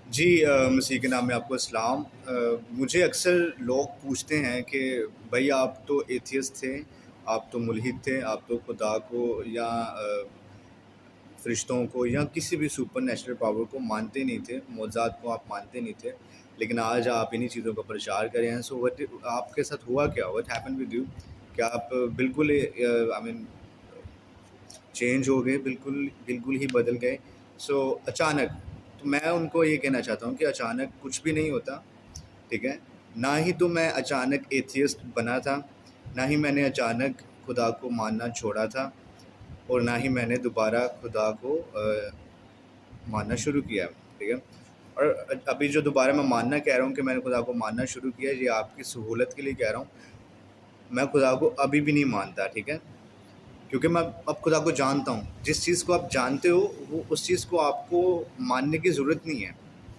जी मसीह के नाम में आपको सलाम। मुझे अक्सर लोग पूछते हैं कि भाई आप तो एथियस्ट थे, आप तो मुल्हिद थे, आप तो खुदा को या फ़रिश्तों को या किसी भी सुपर नेचुरल पावर को मानते नहीं थे, मौज़ात को आप मानते नहीं थे, लेकिन आज आप इन्हीं चीज़ों का प्रचार कर रहे हैं। सो व्हाट आपके साथ हुआ क्या? What happened with you? क्या आप बिल्कुल आई मीन चेंज हो गए, बिल्कुल बिल्कुल ही बदल गए? सो अचानक। तो मैं उनको ये कहना चाहता हूँ कि अचानक कुछ भी नहीं होता, ठीक है? ना ही तो मैं अचानक एथियस्ट बना था, ना ही मैंने अचानक खुदा को मानना छोड़ा था, और ना ही मैंने दोबारा खुदा को मानना शुरू किया है, ठीक है? और अभी जो दोबारा मैं मानना कह रहा हूँ कि मैंने खुदा को मानना शुरू किया है, ये आपकी सहूलत के लिए कह रहा हूँ। मैं खुदा को अभी भी नहीं मानता, ठीक है? क्योंकि मैं अब खुदा को जानता हूँ। जिस चीज़ को आप जानते हो, वो उस चीज़ को आपको मानने की ज़रूरत नहीं है,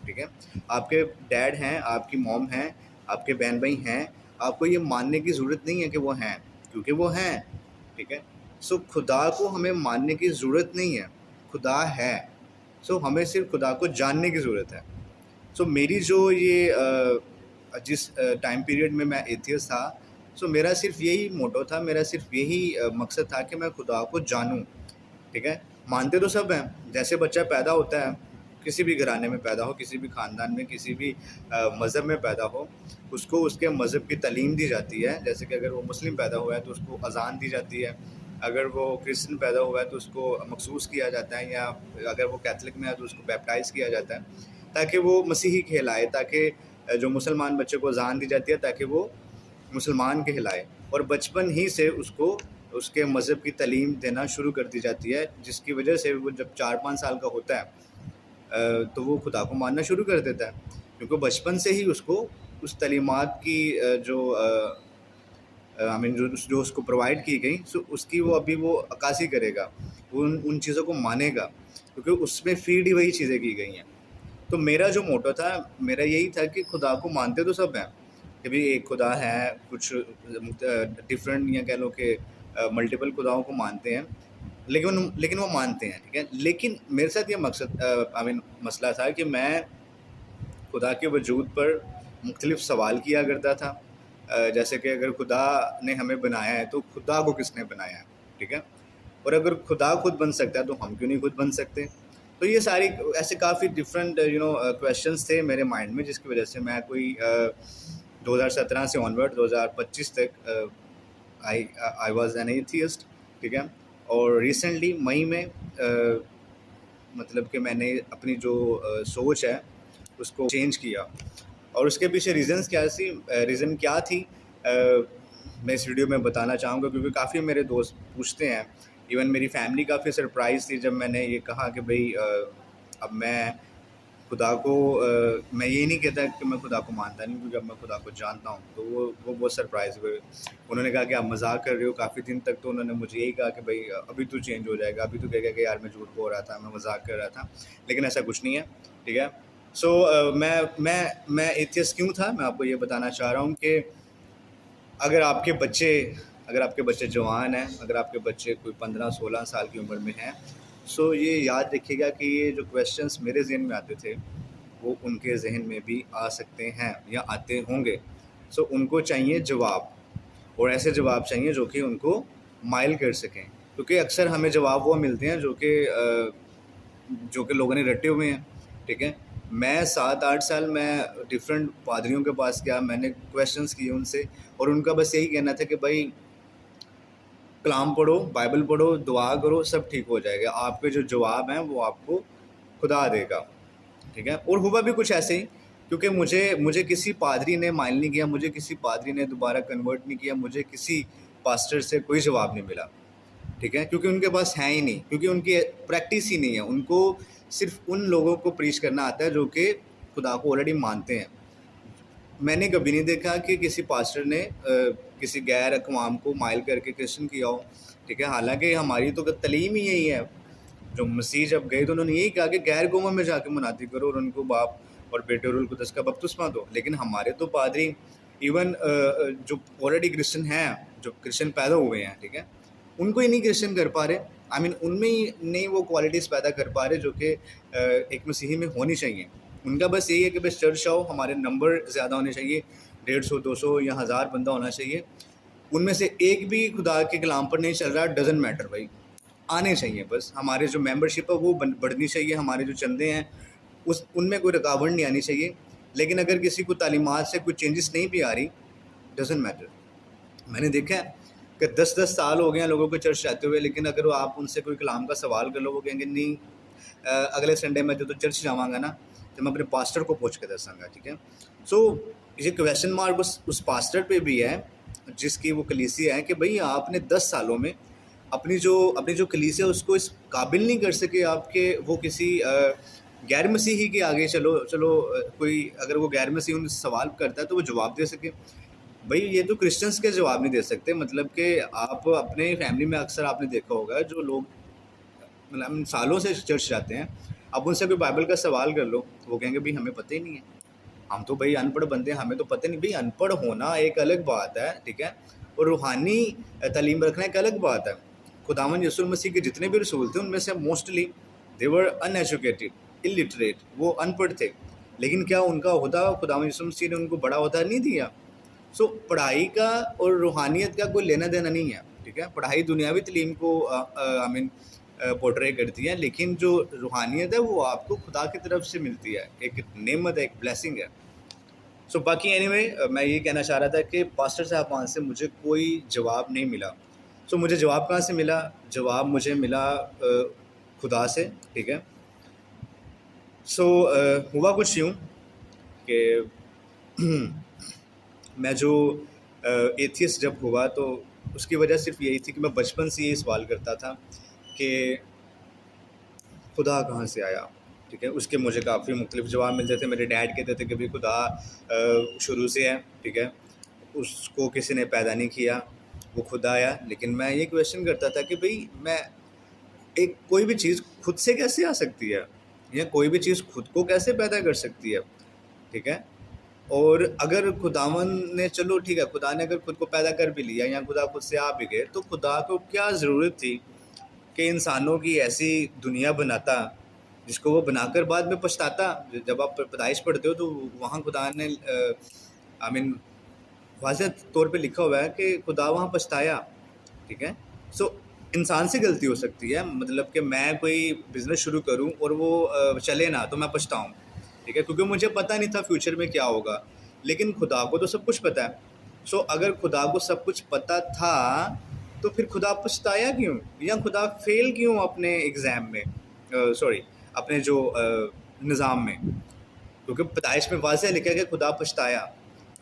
ठीक है? आपके डैड हैं, आपकी मॉम हैं, आपके बहन-भाई हैं, आपको ये मानने की ज़रूरत नहीं है कि वो हैं, क्योंकि वो हैं, ठीक है? सो खुदा को हमें मानने की ज़रूरत नहीं है, खुदा है। सो हमें सिर्फ़ खुदा को जानने की ज़रूरत है। सो मेरी जो ये जिस टाइम पीरियड में मैं एथियस्ट था, सो मेरा सिर्फ़ यही मोटो था, मेरा सिर्फ़ यही मकसद था कि मैं खुदा को जानूँ, ठीक है? मानते तो सब हैं, जैसे बच्चा पैदा होता है, किसी भी घराने में पैदा हो, किसी भी ख़ानदान में, किसी भी मज़हब में पैदा हो, उसको उसके मज़हब की तालीम दी जाती है। जैसे कि अगर वो मुस्लिम पैदा हुआ है तो उसको अज़ान दी जाती है, अगर वो क्रिश्चियन पैदा हुआ है तो उसको मखसूस किया जाता है, या अगर वो कैथलिक में है तो उसको बैप्टाइज़ किया जाता है, ताकि वो मसीही कहलाए, ताकि जो मुसलमान बच्चे को अज़ान दी जाती है ताकि वो मुसलमान कहलाए, और बचपन ही से उसको उसके मज़हब की तालीम देना शुरू कर दी जाती है, जिसकी वजह से वो जब 4-5 साल का होता है तो वो खुदा को मानना शुरू कर देता है, क्योंकि बचपन से ही उसको उस तालीमात की जो आई मीन जो उसको प्रोवाइड की गई, सो उसकी वो अभी वो अक्कासी करेगा, वो उन उन चीज़ों को मानेगा, क्योंकि उसमें फ़ीड ही वही चीज़ें की गई हैं। तो मेरा जो मोटो था, मेरा यही था कि खुदा को मानते तो सब हैं, कि भाई एक खुदा है, कुछ डिफरेंट या कह लो कि मल्टीपल खुदाओं को मानते हैं, लेकिन लेकिन वो मानते हैं, ठीक है? लेकिन मेरे साथ ये मकसद आई मीन मसला था कि मैं खुदा के वजूद पर मुख्तलिफ़ सवाल किया करता था। जैसे कि अगर खुदा ने हमें बनाया है तो खुदा को किसने बनाया है, ठीक है? और अगर खुदा खुद बन सकता है तो हम क्यों नहीं खुद बन सकते? तो ये सारी ऐसे काफ़ी डिफरेंट क्वेश्चंस थे मेरे माइंड में, जिसकी वजह से मैं कोई 2017 से ऑनवर्ड 2025 तक आई आई वाज़ एन एथियस्ट, ठीक है? और रिसेंटली मई में मतलब कि मैंने अपनी जो सोच है उसको चेंज किया, और उसके पीछे रीज़न क्या थी, मैं इस वीडियो में बताना चाहूँगा, क्योंकि काफ़ी मेरे दोस्त पूछते हैं। इवन मेरी फैमिली काफ़ी सरप्राइज़ थी जब मैंने ये कहा कि भई अब मैं खुदा को मैं ये नहीं कहता कि मैं खुदा को मानता नहीं, क्योंकि अब मैं खुदा को जानता हूँ। तो वो बहुत सरप्राइज़ हुए। उन्होंने कहा कि आप मज़ाक कर रहे हो। काफ़ी दिन तक तो उन्होंने मुझे यही कहा कि भई अभी तो चेंज हो जाएगा, अभी तो कहेगा कि यार मैं झूठ बोल रहा था, मैं मज़ाक कर रहा था। लेकिन ऐसा कुछ नहीं है, ठीक है? सो मैं एथियस्ट क्यों था, मैं आपको ये बताना चाह रहा हूँ कि अगर आपके बच्चे अगर आपके बच्चे जवान हैं, अगर आपके बच्चे कोई 15-16 साल की उम्र में हैं, सो ये याद रखिएगा कि ये जो क्वेश्चंस मेरे ज़हन में आते थे, वो उनके ज़हन में भी आ सकते हैं या आते होंगे। सो उनको चाहिए जवाब, और ऐसे जवाब चाहिए जो कि उनको माइल कर सकें, क्योंकि अक्सर हमें जवाब वो मिलते हैं जो कि लोगों ने रटे हुए हैं, ठीक है? मैं 7-8 साल मैं डिफरेंट पादरियों के पास गया, मैंने क्वेश्चंस किए उनसे, और उनका बस यही कहना था कि भाई कलाम पढ़ो, बाइबल पढ़ो, दुआ करो, सब ठीक हो जाएगा। आपके जो जवाब हैं वो आपको खुदा देगा, ठीक है? और हुआ भी कुछ ऐसे ही, क्योंकि मुझे मुझे किसी पादरी ने माइल नहीं किया, मुझे किसी पादरी ने दोबारा कन्वर्ट नहीं किया, मुझे किसी पास्टर से कोई जवाब नहीं मिला, ठीक है? क्योंकि उनके पास है ही नहीं, क्योंकि उनकी प्रैक्टिस ही नहीं है। उनको सिर्फ़ उन लोगों को प्रीच करना आता है जो कि खुदा को ऑलरेडी मानते हैं। मैंने कभी नहीं देखा कि किसी पास्टर ने किसी गैर अक़वाम को माइल करके क्रिश्चियन किया हो, ठीक है? हालाँकि हमारी तो तलीम ही यही है। जो मसीह जब गए तो उन्होंने यही कहा कि गैर कौमों में जाके मुनादी करो और उनको बाप और बेटे और रूह कुद्दस का बपतिस्मा दो। लेकिन हमारे तो पादरी इवन जो ऑलरेडी क्रिश्चियन हैं, जो क्रिश्चियन पैदा हुए हैं, ठीक है? उनको ही नहीं क्रिश्चियन कर पा रहे। आई मीन उनमें ही नहीं वो क्वालिटीज़ पैदा कर पा रहे जो कि एक मसीही में होनी चाहिए। उनका बस यही है कि बस चर्च आओ, हमारे नंबर ज़्यादा होने चाहिए, 150, 200 या 1000 बंदा होना चाहिए, उनमें से एक भी खुदा के कलाम पर नहीं चल रहा, डज़न्ट मैटर भाई, आने चाहिए बस। हमारे जो मेंबरशिप है वो बढ़नी चाहिए, हमारे जो चंदे हैं उस उनमें कोई रुकावट नहीं आनी चाहिए। लेकिन अगर किसी को तालीमात से कोई चेंजेस नहीं भी आ रही, डज़न्ट मैटर। मैंने देखा है कि 10-10 साल हो गए हैं लोगों को चर्च जाते हुए, लेकिन अगर वो आप उनसे कोई कलाम का सवाल कर लो, वो कहेंगे नहीं अगले संडे मैं जो चर्च जावांगा ना, तो मैं अपने पास्टर को पूछ के दसांगा, ठीक है। सो ये क्वेश्चन मार्क उस पास्टर पे भी है जिसकी वो कलीसिया है कि भाई आपने 10 सालों में अपनी जो कलीसिया उसको इस काबिल नहीं कर सके आपके वो किसी गैर मसीही के आगे चलो कोई अगर वो गैर मसीही उनसे सवाल करता है तो वो जवाब दे सके। भाई ये तो क्रिश्चियंस के जवाब नहीं दे सकते, मतलब कि आप अपने फैमिली में अक्सर आपने देखा होगा जो लोग मतलब हम सालों से चर्च जाते हैं, अब उनसे कोई बाइबल का सवाल कर लो, वो कहेंगे भाई हमें पता ही नहीं है, हम तो भाई अनपढ़ बंदे हैं, हमें तो पता नहीं। भाई अनपढ़ होना एक अलग बात है, ठीक है, और रूहानी तालीम रखना एक अलग बात है। खुदावन यसुल मसीह के जितने भी रसूल थे उनमें से mostly they were uneducated, illiterate, वो अनपढ़ थे, लेकिन क्या उनका ओहदा खुदावन यसुल मसीह ने उनको बड़ा ओहदा नहीं दिया? सो पढ़ाई का और रूहानियत का कोई लेना देना नहीं है, ठीक है। पढ़ाई दुनियावी तालीम को आई मीन पोर्ट्रे करती है, लेकिन जो रूहानियत है वो आपको खुदा की तरफ से मिलती है, एक नेमत है, एक ब्लेसिंग है। सो बाकी एनीवे मैं ये कहना चाह रहा था कि पास्टर साहब वहाँ से मुझे कोई जवाब नहीं मिला। सो मुझे जवाब कहाँ से मिला? जवाब मुझे मिला खुदा से, ठीक है। सो हुआ कुछ यूँ कि मैं जो एथियस्ट जब हुआ तो उसकी वजह सिर्फ यही थी कि मैं बचपन से ये सवाल करता था कि खुदा कहाँ से आया, ठीक है। उसके मुझे काफ़ी मुख्तलिफ जवाब मिलते थे। मेरे डैड कहते थे कि भाई खुदा शुरू से है, ठीक है, उसको किसी ने पैदा नहीं किया, वो खुदा आया। लेकिन मैं ये क्वेश्चन करता था कि भाई मैं एक कोई भी चीज़ खुद से कैसे आ सकती है, या कोई भी चीज़ खुद को कैसे पैदा कर सकती है, ठीक है। और अगर खुदावन ने, चलो ठीक है, खुदा ने अगर खुद को पैदा कर भी लिया या खुदा खुद से आ भी गए, तो खुदा को क्या ज़रूरत थी कि इंसानों की ऐसी दुनिया बनाता जिसको वो बनाकर बाद में पछताता? जब आप पैदाइश पढ़ते हो तो वहाँ खुदा ने आई मीन वाज़ेह तौर पे लिखा हुआ है कि खुदा वहाँ पछताया, ठीक है। सो इंसान से गलती हो सकती है, मतलब कि मैं कोई बिज़नेस शुरू करूँ और वो चले ना तो मैं पछताऊँ, ठीक है, क्योंकि मुझे पता नहीं था फ्यूचर में क्या होगा। लेकिन खुदा को तो सब कुछ पता है। सो अगर खुदा को सब कुछ पता था तो फिर खुदा पछताया क्यों, या खुदा फेल क्यों अपने एग्ज़ाम में, सॉरी अपने जो निज़ाम में? क्योंकि पैदाइश में वाज़ेह लिखा है कि खुदा पछताया।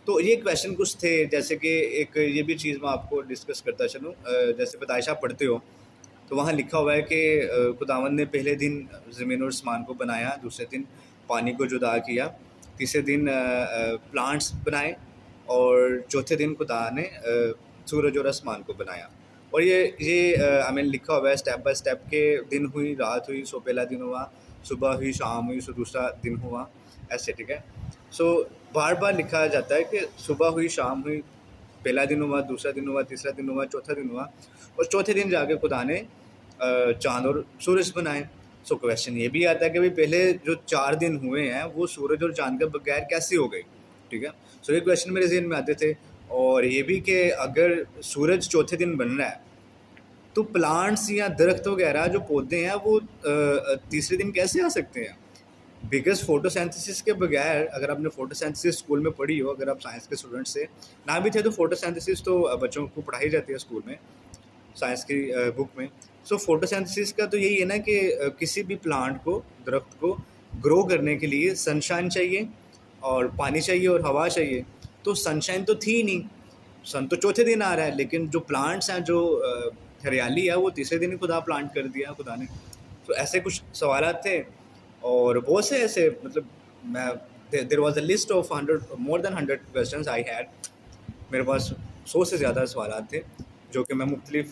तो ये क्वेश्चन कुछ थे, जैसे कि एक ये भी चीज़ मैं आपको डिस्कस करता चलूँ, जैसे पैदाइश आप पढ़ते हो तो वहाँ लिखा हुआ है कि खुदावंद ने पहले दिन ज़मीन और आसमान को बनाया, दूसरे दिन पानी को जुदा किया, तीसरे दिन प्लांट्स बनाए, और चौथे दिन खुदा ने सूरज और आसमान को बनाया। और ये आई मीन लिखा हुआ है स्टेप बाय स्टेप के, दिन हुई, रात हुई, सो पहला दिन हुआ, सुबह हुई, शाम हुई, सो दूसरा दिन हुआ, ऐसे, ठीक है। सो बार बार लिखा जाता है कि सुबह हुई, शाम हुई, पहला दिन हुआ, दूसरा दिन हुआ, तीसरा दिन हुआ, चौथा दिन हुआ, और चौथे दिन जाके खुदा ने चाँद और सूरज बनाए। सो क्वेश्चन ये भी आता है कि भाई पहले जो 4 दिन हुए हैं वो सूरज और चाँद के बगैर कैसे हो गए, ठीक है। सो ये क्वेश्चन मेरे ज़हन में आते थे, और ये भी कि अगर सूरज चौथे दिन बन रहा है तो प्लांट्स या दरख्त वगैरह जो पौधे हैं वो तीसरे दिन कैसे आ सकते हैं? बिकॉज़ फोटोसिंथेसिस के बगैर, अगर आपने फोटोसिंथेसिस स्कूल में पढ़ी हो, अगर आप साइंस के स्टूडेंट से ना भी थे तो फोटोसिंथेसिस तो बच्चों को पढ़ाई जाती है स्कूल में, साइंस की बुक में। सो फोटोसिंथेसिस का तो यही है ना कि किसी भी प्लांट को, दरख्त को ग्रो करने के लिए सनशाइन चाहिए और पानी चाहिए और हवा चाहिए। तो सनशाइन तो थी नहीं, सन तो चौथे दिन आ रहा है, लेकिन जो प्लांट्स हैं, जो हरियाली है, वो तीसरे दिन ही खुदा प्लांट कर दिया खुदा ने। तो ऐसे कुछ सवालात थे, और बहुत से ऐसे, मतलब मैं there was a list of 100, more than 100 questions I had. मेरे पास 100 से ज़्यादा सवालात थे जो कि मैं मुख्तलिफ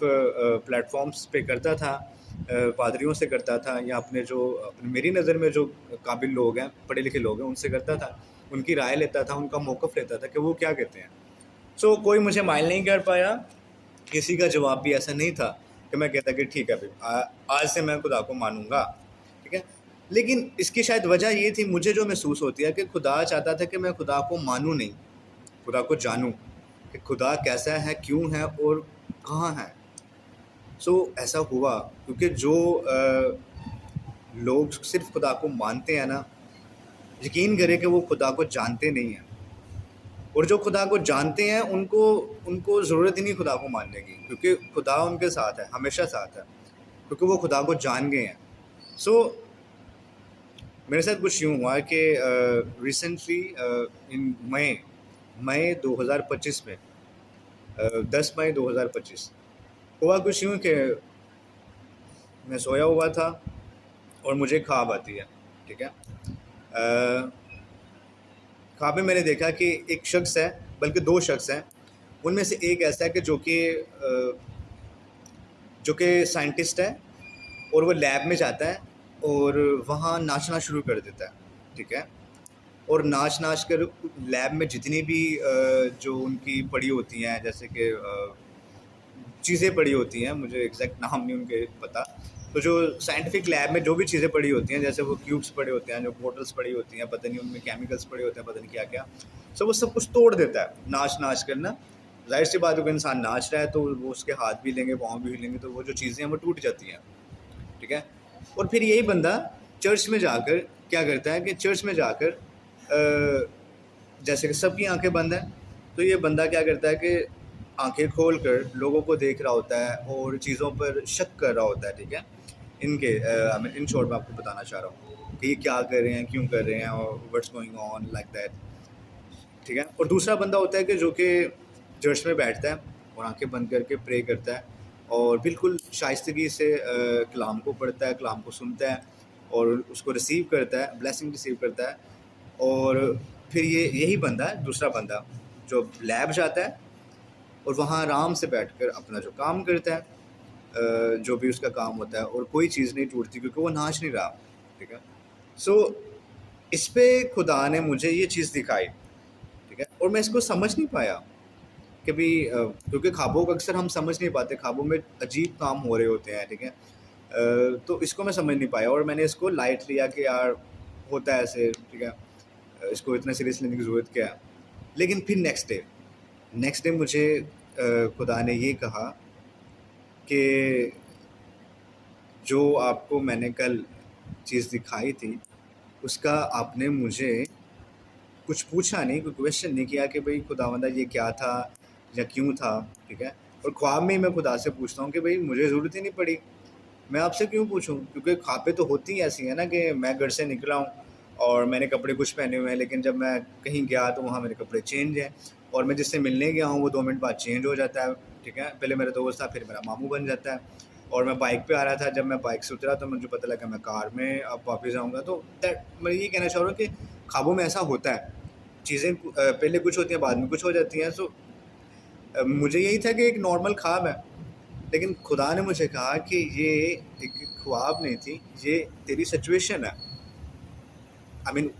प्लेटफॉर्म्स पे करता था, पादरियों से करता था, या अपने जो मेरी नज़र में जो काबिल लोग हैं, पढ़े लिखे लोग हैं, उनसे करता था, उनकी राय लेता था, उनका मौक़िफ़ लेता था कि वो क्या कहते हैं। सो कोई मुझे माइल नहीं कर पाया, किसी का जवाब भी ऐसा नहीं था कि मैं कहता कि ठीक है भाई आज से मैं खुदा को मानूंगा, ठीक है। लेकिन इसकी शायद वजह ये थी, मुझे जो महसूस होती है कि खुदा चाहता था कि मैं खुदा को मानूँ नहीं, खुदा को जानूँ कि खुदा कैसा है, क्यों है और कहाँ है। ऐसा हुआ क्योंकि जो लोग सिर्फ़ खुदा को मानते हैं ना, यकीन करें कि वो खुदा को जानते नहीं हैं। और जो खुदा को जानते हैं उनको उनको ज़रूरत ही नहीं खुदा को मानने की, क्योंकि खुदा उनके साथ है, हमेशा साथ है, क्योंकि वो खुदा को जान गए हैं। सो मेरे साथ कुछ यूँ हुआ कि रिसेंटली इन मई 2025 में 10 मई 2025 हुआ कुछ यूँ कि मैं सोया हुआ था और मुझे ख्वाब आती है, ठीक है। ख्वाब में मैंने देखा कि एक शख्स है, बल्कि 2 शख्स हैं। उनमें से एक ऐसा है कि जो कि साइंटिस्ट है और वो लैब में जाता है और वहाँ नाचना शुरू कर देता है, ठीक है। और नाच कर लैब में जितनी भी जो उनकी पड़ी होती हैं, जैसे कि चीज़ें पड़ी होती हैं, मुझे एग्जैक्ट नाम नहीं उनके पता। तो जो साइंटिफिक लैब में जो भी चीज़ें पड़ी होती हैं, जैसे वो क्यूब्स पड़े होते हैं, जो बोटल्स पड़ी होती हैं, पता नहीं उनमें केमिकल्स पड़े होते हैं, पता नहीं क्या क्या, वो सब कुछ तोड़ देता है नाच कर ना। जाहिर सी बात है, कोई इंसान नाच रहा है तो वो उसके हाथ भी हिलेंगे, पाँव भी हिलेंगे, तो वो जो चीज़ें हैं वो टूट जाती हैं, ठीक है। और फिर यही बंदा चर्च में जाकर क्या करता है कि चर्च में जाकर जैसे कि सबकी आंखें बंद हैं, तो ये बंदा क्या करता है कि आंखें खोल कर लोगों को देख रहा होता है और चीज़ों पर शक कर रहा होता है, ठीक है। इन शॉर्ट में आपको बताना चाह रहा हूँ कि ये क्या कर रहे हैं, क्यों कर रहे हैं, और what's going on like that, ठीक है। और दूसरा बंदा होता है कि जो कि चर्च में बैठता है और आंखें बंद करके प्रे करता है और बिल्कुल शाइस्तगी से कलाम को पढ़ता है, कलाम को सुनता है और उसको रिसीव करता है, ब्लेसिंग रिसीव करता है। और फिर यही बंदा, दूसरा बंदा, जो लैब जाता है और वहाँ आराम से बैठकर अपना जो काम करता है, जो भी उसका काम होता है, और कोई चीज़ नहीं टूटती क्योंकि वो नाच नहीं रहा, ठीक है। सो इस पे खुदा ने मुझे ये चीज़ दिखाई, ठीक है। और मैं इसको समझ नहीं पाया कि भी क्योंकि ख्वाबों को अक्सर हम समझ नहीं पाते, ख्वाबों में अजीब काम हो रहे होते हैं, ठीक है। तो इसको मैं समझ नहीं पाया और मैंने इसको लाइट लिया कि यार होता है ऐसे, ठीक है, इसको इतना सीरियस लेने की ज़रूरत क्या है। लेकिन फिर नेक्स्ट डे मुझे खुदा ने ये कहा कि जो आपको मैंने कल चीज़ दिखाई थी, उसका आपने मुझे कुछ पूछा नहीं, कोई क्वेश्चन नहीं किया कि भाई खुदावंदा ये क्या था या क्यों था, ठीक है। और ख्वाब में ही मैं खुदा से पूछता हूँ कि भाई मुझे ज़रूरत ही नहीं पड़ी, मैं आपसे क्यों पूछूं, क्योंकि ख्वाबें तो होती ही ऐसी हैं ना कि मैं घर से निकला हूँ और मैंने कपड़े कुछ पहने हुए हैं, लेकिन जब मैं कहीं गया तो वहाँ मेरे कपड़े चेंज हैं, और मैं जिससे मिलने गया हूँ वो 2 मिनट बाद चेंज हो जाता है, ठीक है। पहले मेरा दोस्त था, फिर मेरा मामू बन जाता है। और मैं बाइक पे आ रहा था, जब मैं बाइक से उतरा तो मुझे पता लगा मैं कार में अब वापस आऊँगा। तो दैट मैं ये कहना चाह रहा हूँ कि ख्वाबों में ऐसा होता है, चीज़ें पहले कुछ होती हैं, बाद में कुछ हो जाती हैं। मुझे यही था कि एक नॉर्मल ख्वाब है, लेकिन खुदा ने मुझे कहा कि ये एक ख्वाब नहीं थी, ये तेरी सिचुएशन है।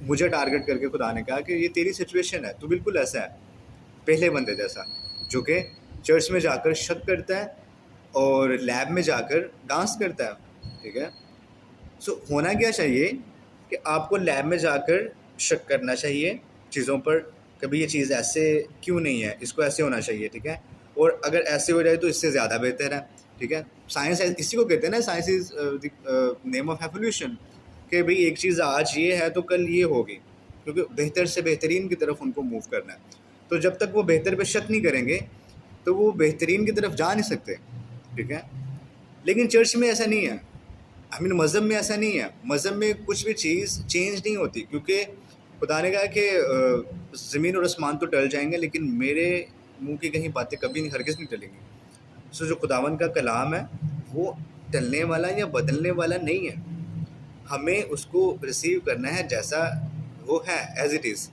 मुझे टारगेट करके खुदा ने कहा कि ये तेरी सिचुएशन है, तू बिल्कुल ऐसा है, पहले बंदे जैसा, जो कि चर्च में जाकर शक करता है और लैब में जाकर डांस करता है, ठीक है। होना क्या चाहिए कि आपको लैब में जाकर शक करना चाहिए चीज़ों पर, कभी ये चीज़ ऐसे क्यों नहीं है, इसको ऐसे होना चाहिए, ठीक है। और अगर ऐसे हो जाए तो इससे ज़्यादा बेहतर है, ठीक है। साइंस इसी को कहते हैं ना, science is the name of evolution, कि भाई एक चीज़ आज ये है तो कल ये होगी, क्योंकि बेहतर से बेहतरीन की तरफ उनको मूव करना है। तो जब तक वो बेहतर पे शक नहीं करेंगे तो वो बेहतरीन की तरफ जा नहीं सकते, ठीक है। लेकिन चर्च में ऐसा नहीं है, मज़हब में ऐसा नहीं है। मज़हब में कुछ भी चीज़ चेंज नहीं होती, क्योंकि खुदा ने कहा कि ज़मीन और आसमान तो टल जाएंगे लेकिन मेरे मुंह की कहीं बातें कभी नहीं, हरगिज़ नहीं टलेंगी। जो खुदावन का कलाम है वो टलने वाला या बदलने वाला नहीं है, हमें उसको रिसीव करना है जैसा वो है, एज इट इज़।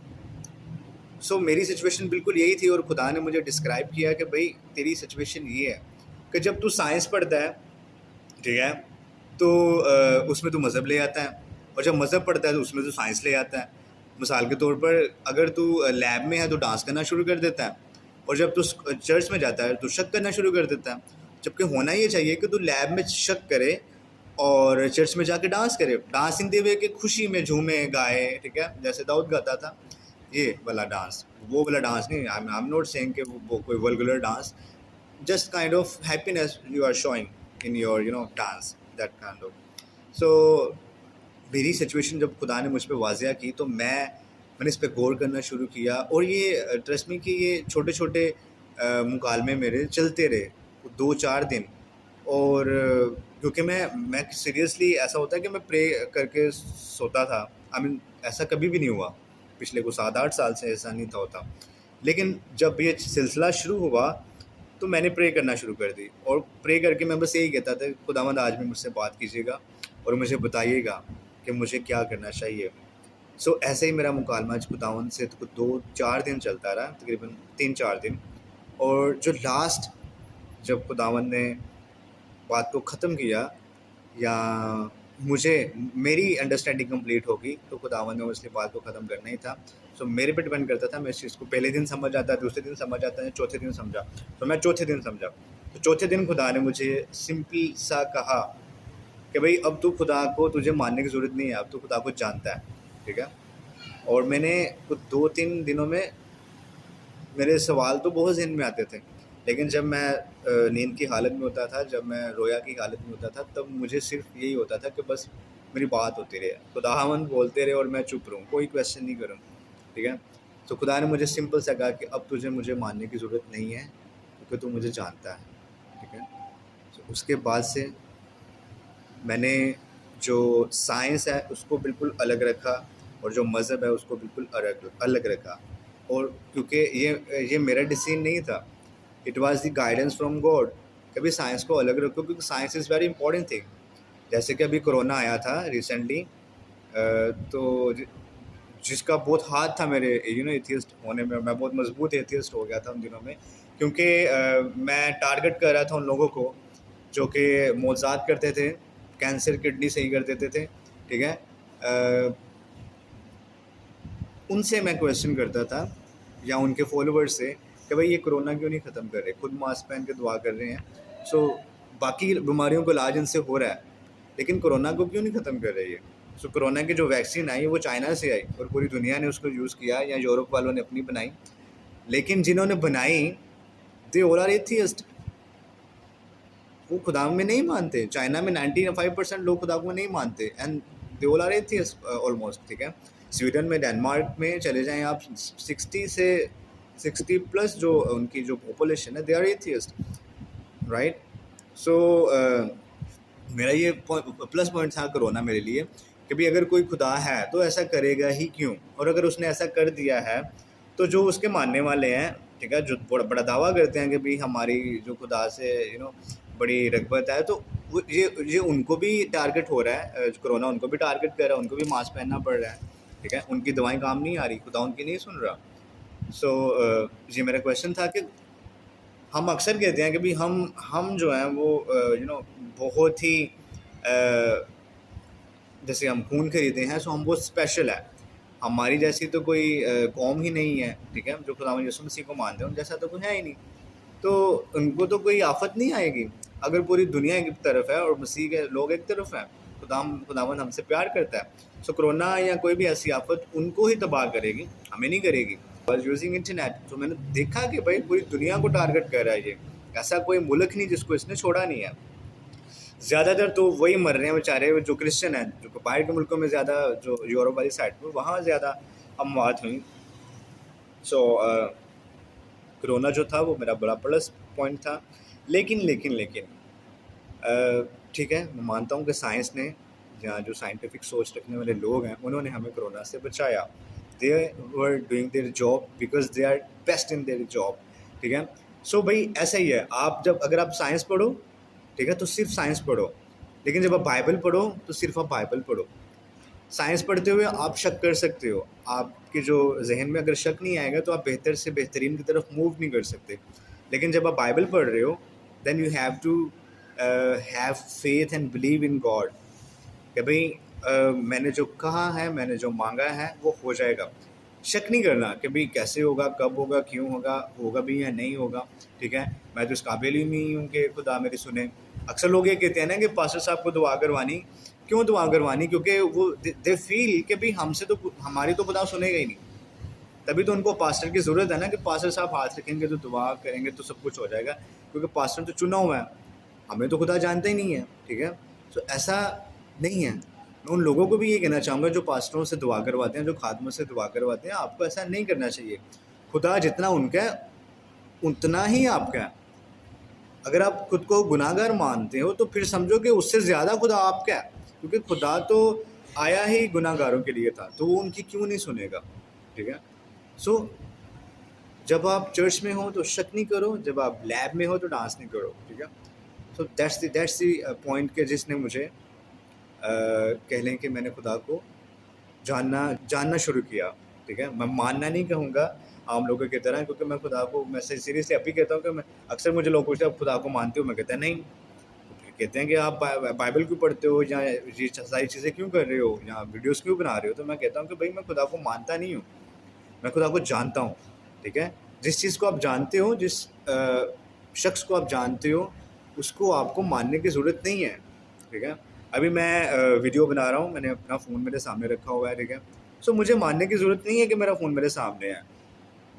मेरी सिचुएशन बिल्कुल यही थी और खुदा ने मुझे डिस्क्राइब किया कि भाई तेरी सिचुएशन ये है कि जब तू साइंस पढ़ता है, ठीक है, तो उसमें तो मज़हब ले आता है, और जब मज़हब पढ़ता है तो उसमें तो साइंस ले आता है। मिसाल के तौर पर अगर तू लैब में है तो डांस करना शुरू कर देता है, और जब तू चर्च में जाता है तो शक करना शुरू कर देता है। जबकि होना ये चाहिए कि तू लैब में शक करे और चर्च में जाके डांस करे, डांस इन द वे कि खुशी में झूमे गाए, ठीक है, जैसे दाऊद गाता था, ये वाला डांस, वो वाला डांस नहीं। आई एम नॉट सेइंग कि वो कोई वल्गुलर dance, just kind of happiness you are showing in your dance, that kind of. So मेरी सिचुएशन जब खुदा ने मुझ पे वाज़िया की तो मैंने इस पे गौर करना शुरू किया, और ये ट्रस्ट मी कि ये छोटे छोटे मुकालमे मेरे चलते रहे 2-4 दिन। और क्योंकि मैं सीरियसली ऐसा होता है कि मैं प्रे करके सोता था। आई मीन ऐसा कभी भी नहीं हुआ पिछले को 7-8 साल से, ऐसा नहीं था होता। लेकिन जब ये सिलसिला शुरू हुआ तो मैंने प्रे करना शुरू कर दी, और प्रे करके मैं बस यही कहता था, खुदावंद आज भी मुझसे बात कीजिएगा और मुझे बताइएगा कि मुझे क्या करना चाहिए। सो ऐसे ही मेरा मुकालमा खुदावंद से तो 2-4 दिन चलता रहा, तकरीबन 3-4 दिन। और जो लास्ट जब खुदावंद ने बात को ख़त्म किया, या मुझे मेरी अंडरस्टैंडिंग कंप्लीट होगी, तो खुदावंद ने उसकी बात को ख़त्म करना ही था। सो मेरे पे डिपेंड करता था, मैं इस चीज़ को पहले दिन समझ आता, दूसरे दिन समझ आता, चौथे दिन समझा। तो मैं चौथे दिन समझा, तो चौथे दिन खुदा ने मुझे सिंपल सा कहा कि भाई अब तू खुदा को, तुझे मानने की ज़रूरत नहीं है, अब तू खुदा को जानता है, ठीक है। और मैंने कुछ 2-3 दिनों में मेरे सवाल तो बहुत ज़हन में आते थे, लेकिन जब मैं नींद की हालत में होता था, जब मैं रोया की हालत में होता था, तब मुझे सिर्फ यही होता था कि बस मेरी बात होती रहे, खुदावंद बोलते रहे और मैं चुप रहूँ, कोई क्वेश्चन नहीं करूँ, ठीक है। तो खुदा ने मुझे सिंपल सा कहा कि अब तुझे मुझे मानने की ज़रूरत नहीं है, क्योंकि तू मुझे जानता है, ठीक है। तो उसके बाद से मैंने जो साइंस है उसको बिल्कुल अलग रखा, और जो मज़हब है उसको बिल्कुल अलग रखा। और क्योंकि ये मेरा डिसीजन नहीं था, it was the guidance from God. कभी साइंस को अलग रखो, क्योंकि science is very important thing. जैसे कि अभी कोरोना आया था रिसेंटली, तो जिसका बहुत हाथ था मेरे एथियस्ट होने में, मैं बहुत मजबूत एथियस्ट हो गया था उन दिनों में, क्योंकि मैं टारगेट कर रहा था उन लोगों को जो कि मौज़ात करते थे, कैंसर किडनी सही कर देते थे, ठीक है। उनसे मैं क्वेश्चन करता था, या उनके फॉलोअर्स से, कि भाई ये कोरोना क्यों नहीं ख़त्म कर रहे, खुद मास्क पहन के दुआ कर रहे हैं। सो बाकी बीमारियों का इलाज इनसे हो रहा है, लेकिन कोरोना को क्यों नहीं ख़त्म कर रही है। सो कोरोना की जो वैक्सीन आई वो चाइना से आई, और पूरी दुनिया ने उसको यूज़ किया, या यूरोप वालों ने अपनी बनाई। लेकिन जिन्होंने बनाई, दे ऑल आर एथियस्ट, वो खुदा में नहीं मानते। चाइना में 95% लोग खुदा को नहीं मानते, and they all are atheist almost, ठीक है। स्वीडन में, डेनमार्क में चले जाएं आप, 60 प्लस जो उनकी जो पॉपुलेशन है, दे आर एथियस्ट, राइट। सो मेरा ये प्लस पॉइंट था कोरोना मेरे लिए, कि भाई अगर कोई खुदा है तो ऐसा करेगा ही क्यों, और अगर उसने ऐसा कर दिया है तो जो उसके मानने वाले हैं, ठीक है, जो बड़ा बड़ा दावा करते हैं कि भाई हमारी जो खुदा से बड़ी रगबत है, तो ये उनको भी टारगेट हो रहा है, कोरोना उनको भी टारगेट कर रहा है, उनको भी मास्क पहनना पड़ रहा है, ठीक है। उनकी दवाएं काम नहीं आ रही, खुदा उनकी नहीं सुन रहा। सो ये मेरा क्वेश्चन था कि हम अक्सर कहते हैं कि भाई हम जो हैं वो बहुत ही जैसे हम खून खरीदे हैं, सो हम बहुत स्पेशल है, हमारी जैसी तो कोई कौम ही नहीं है, ठीक है, जो खुदा यीशु मसीह को मानते हैं, उन जैसा तो कोई है ही नहीं। तो उनको तो कोई आफत नहीं आएगी, अगर पूरी दुनिया एक तरफ है और मसीह के लोग एक तरफ हैं, खुदावन हमसे प्यार करता है। सो कोरोना या कोई भी ऐसी आफत उनको ही तबाह करेगी, हमें नहीं करेगी। वॉज यूजिंग इंटरनेट, तो मैंने देखा कि भाई पूरी दुनिया को टारगेट कर रहा है ये, ऐसा कोई मुल्क नहीं जिसको इसने छोड़ा नहीं है। ज़्यादातर तो वही मर रहे हैं बेचारे जो क्रिश्चियन हैं, जो बाहर के मुल्कों में ज़्यादा, जो यूरोप वाली साइड पर, वहाँ ज़्यादा अमवात हुई। सो कोरोना जो था वो मेरा बड़ा प्लस पॉइंट था। लेकिन ठीक है, मैं मानता हूँ कि साइंस ने, या जो साइंटिफिक सोच रखने वाले लोग हैं, उन्होंने हमें कोरोना से बचाया। They were doing their job because they are best in their job, ठीक है। सो भाई ऐसा ही है, आप जब अगर आप साइंस पढ़ो, ठीक है, तो सिर्फ साइंस पढ़ो, लेकिन जब आप बाइबल पढ़ो तो सिर्फ आप बाइबल पढ़ो। साइंस पढ़ते हुए आप शक कर सकते हो, आपके जो जहन में अगर शक नहीं आएगा तो आप बेहतर से बेहतरीन की तरफ मूव नहीं कर सकते। लेकिन जब आप बाइबल पढ़ रहे हो, then you have to have faith and believe in God, कि भाई मैंने जो कहा है, मैंने जो मांगा है वो हो जाएगा। शक नहीं करना कि भाई कैसे होगा, कब होगा, क्यों होगा, होगा भी या नहीं होगा, ठीक है। मैं तो इस काबिल ही नहीं हूँ कि खुदा मेरी सुने, अक्सर लोग ये कहते हैं ना कि पास्टर साहब को दुआ करवानी, क्यों दुआ करवानी? क्योंकि वो दे फील कि भाई हमसे तो हमारी तो खुदा सुनेगा ही नहीं। तभी तो उनको पास्टर की ज़रूरत है ना कि पास्टर साहब हाथ रखेंगे तो दुआ करेंगे तो सब कुछ हो जाएगा, क्योंकि पास्टर तो चुना हुआ है, हमें तो खुदा जानता ही नहीं है, ठीक है? तो ऐसा नहीं है। मैं उन लोगों को भी ये कहना चाहूँगा जो पास्टरों से दुआ करवाते हैं, जो खादमों से दुआ करवाते हैं, आपको ऐसा नहीं करना चाहिए। खुदा जितना उनका है, उतना ही आपका है। अगर आप खुद को गुनाहगार मानते हो तो फिर समझो कि उससे ज़्यादा खुदा आपका है, क्योंकि खुदा तो आया ही गुनाहगारों के लिए था, तो वो उनकी क्यों नहीं सुनेगा, ठीक है? सो जब आप चर्च में हो तो शक नहीं करो, जब आप लैब में हो तो डांस नहीं करो, ठीक है? सो दैट्स द पॉइंट के जिसने मुझे कह लें कि मैंने खुदा को जानना शुरू किया, ठीक है? मैं मानना नहीं कहूँगा आम लोगों की तरह, क्योंकि मैं खुदा को मैं सीरियसली अभी कहता हूँ कि मैं अक्सर मुझे लोग पूछते हैं, आप खुदा को मानते हो? मैं कहता नहीं। तो फिर कहते हैं कि आप बाइबल क्यों पढ़ते हो, या ये सारी चीज़ें क्यों कर रहे हो, या वीडियोज़ क्यों बना रहे हो? तो मैं कहता हूँ कि भाई मैं खुदा को मानता नहीं हूँ, मैं खुदा को जानता हूँ, ठीक है? जिस चीज़ को आप जानते हो, जिस शख्स को आप जानते हो, उसको आपको मानने की ज़रूरत नहीं है, ठीक है? अभी मैं वीडियो बना रहा हूँ, मैंने अपना फ़ोन मेरे सामने रखा हुआ है, ठीक है? सो मुझे मानने की ज़रूरत नहीं है कि मेरा फ़ोन मेरे सामने है,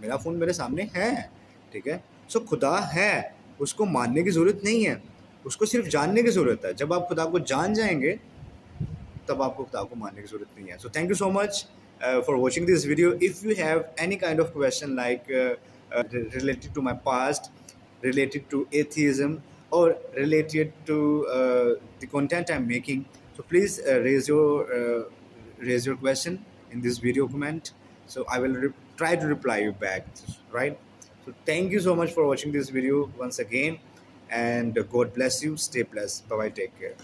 मेरा फ़ोन मेरे सामने है, ठीक है? सो खुदा है, उसको मानने की ज़रूरत नहीं है, उसको सिर्फ़ जानने की ज़रूरत है। जब आप खुदा को जान जाएँगे, तब आपको खुदा को मानने की ज़रूरत नहीं है। So thank you so much for watching this video. If you have any kind of question like related to my past, related to atheism, or related to the content I'm making, so please raise your question in this video comment. So I will try to reply you back, right? So thank you so much for watching this video once again, and God bless you. Stay blessed. Bye bye. Take care.